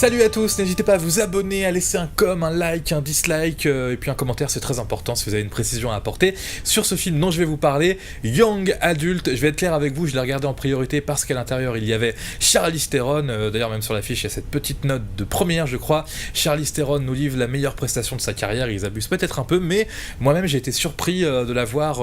Salut à tous, n'hésitez pas à vous abonner, à laisser un com, un like, un dislike, et puis un commentaire, c'est très important si vous avez une précision à apporter sur ce film dont je vais vous parler, Young Adult. Je vais être clair avec vous, je l'ai regardé en priorité parce qu'à l'intérieur il y avait Charlize Theron, d'ailleurs même sur l'affiche il y a cette petite note de première je crois. Charlize Theron nous livre la meilleure prestation de sa carrière, ils abusent peut-être un peu, mais moi-même j'ai été surpris de la voir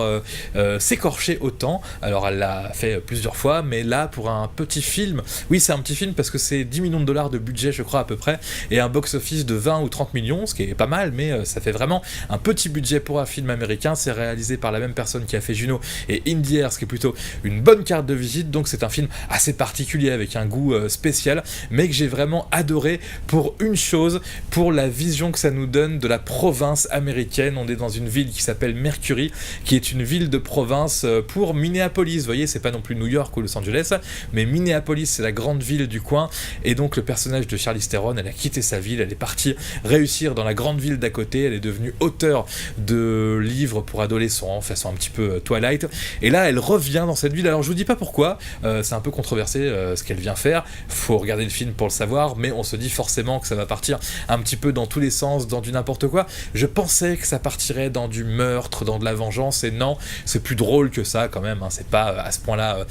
s'écorcher autant. Alors elle l'a fait plusieurs fois, mais là pour un petit film, oui c'est un petit film parce que c'est 10 millions de dollars de budget je crois à peu près, et un box-office de 20 ou 30 millions, ce qui est pas mal, mais ça fait vraiment un petit budget pour un film américain. C'est réalisé par la même personne qui a fait Juno et Indie Air, ce qui est plutôt une bonne carte de visite, donc c'est un film assez particulier avec un goût spécial, mais que j'ai vraiment adoré pour une chose, pour la vision que ça nous donne de la province américaine. On est dans une ville qui s'appelle Mercury, qui est une ville de province pour Minneapolis, vous voyez, c'est pas non plus New York ou Los Angeles, mais Minneapolis c'est la grande ville du coin, et donc le personnage de Charlize Theron, elle a quitté sa ville, elle est partie réussir dans la grande ville d'à côté, elle est devenue auteure de livres pour adolescents, façon un petit peu Twilight, et là elle revient dans cette ville. Alors je vous dis pas pourquoi, c'est un peu controversé ce qu'elle vient faire, faut regarder le film pour le savoir, mais on se dit forcément que ça va partir un petit peu dans tous les sens, dans du n'importe quoi. Je pensais que ça partirait dans du meurtre, dans de la vengeance, et non, c'est plus drôle que ça quand même, hein. C'est pas à ce point-là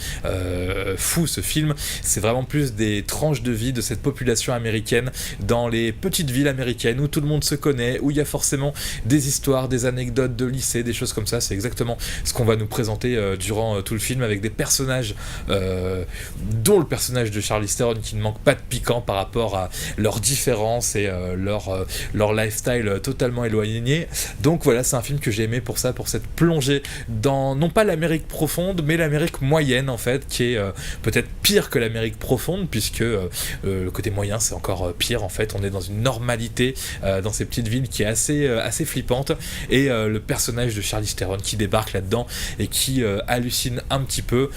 fou ce film, c'est vraiment plus des tranches de vie de cette population américaine dans les petites villes américaines où tout le monde se connaît, où il y a forcément des histoires, des anecdotes de lycée, des choses comme ça. C'est exactement ce qu'on va nous présenter durant tout le film, avec des personnages dont le personnage de Charlize Theron qui ne manque pas de piquant par rapport à leurs différences et leur lifestyle totalement éloigné. Donc voilà, c'est un film que j'ai aimé pour ça, pour cette plongée dans, non pas l'Amérique profonde, mais l'Amérique moyenne en fait, qui est peut-être pire que l'Amérique profonde, puisque le côté moyen c'est encore pire en fait. On est dans une normalité dans ces petites villes qui est assez flippante, et le personnage de Charlize Theron qui débarque là-dedans et qui hallucine un petit peu.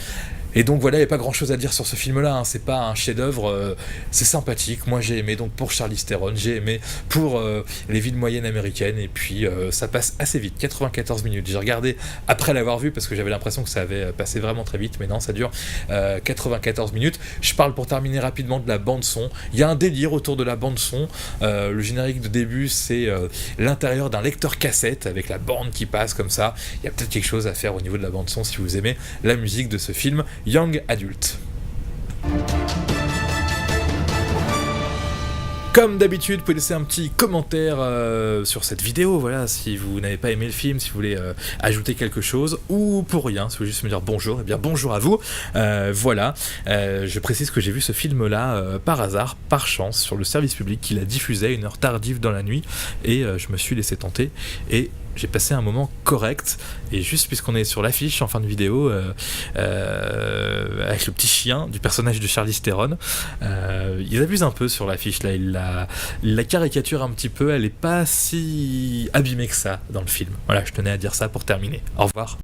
Et donc voilà, il n'y a pas grand chose à dire sur ce film là, hein. C'est pas un chef d'œuvre, c'est sympathique, moi j'ai aimé donc pour Charlize Theron, j'ai aimé pour les villes moyennes américaines, et puis ça passe assez vite, 94 minutes, j'ai regardé après l'avoir vu parce que j'avais l'impression que ça avait passé vraiment très vite, mais non, ça dure 94 minutes. Je parle pour terminer rapidement de la bande son, il y a un délire autour de la bande son, le générique de début c'est l'intérieur d'un lecteur cassette avec la bande qui passe comme ça. Il y a peut-être quelque chose à faire au niveau de la bande son si vous aimez la musique de ce film Young Adult. Comme d'habitude, vous pouvez laisser un petit commentaire sur cette vidéo, voilà, si vous n'avez pas aimé le film, si vous voulez ajouter quelque chose, ou pour rien, si vous voulez juste me dire bonjour, eh bien bonjour à vous. Voilà, je précise que j'ai vu ce film-là par hasard, par chance, sur le service public qui l'a diffusé à une heure tardive dans la nuit, et je me suis laissé tenter, et j'ai passé un moment correct. Et juste puisqu'on est sur l'affiche en fin de vidéo avec le petit chien du personnage de Charlize Theron, ils abusent un peu sur l'affiche là, ils la caricature un petit peu, elle est pas si abîmée que ça dans le film. Voilà, je tenais à dire ça pour terminer. Au revoir.